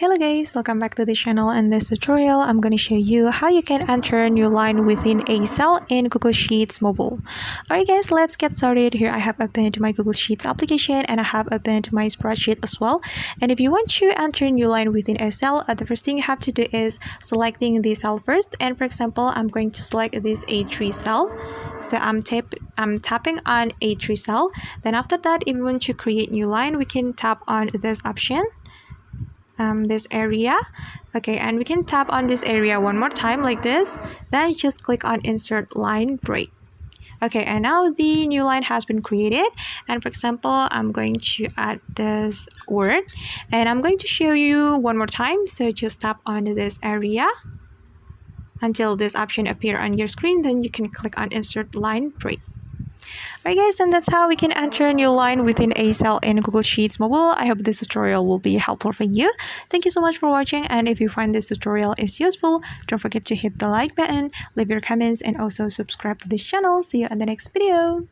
Hello guys, welcome back to the channel. In this tutorial, I'm going to show you how you can enter a new line within a cell in Google Sheets mobile. Alright guys, let's get started. Here I have opened my Google Sheets application and I have opened my spreadsheet as well. And if you want to enter a new line within a cell, the first thing you have to do is selecting the cell first. And for example, I'm going to select this A3 cell. So I'm tapping on A3 cell. Then after that, if you want to create new line, we can tap on this option. This area, okay, and we can tap on this area one more time like this, then just click on insert line break. Okay, and now the new line has been created. And for example, I'm going to add this word and I'm going to show you one more time. So just tap on this area until this option appear on your screen, then you can click on insert line break. Alright guys, and that's how we can enter a new line within a cell in Google Sheets mobile. I hope this tutorial will be helpful for you. Thank you so much for watching, and if you find this tutorial is useful, don't forget to hit the like button, leave your comments, and also subscribe to this channel. See you in the next video.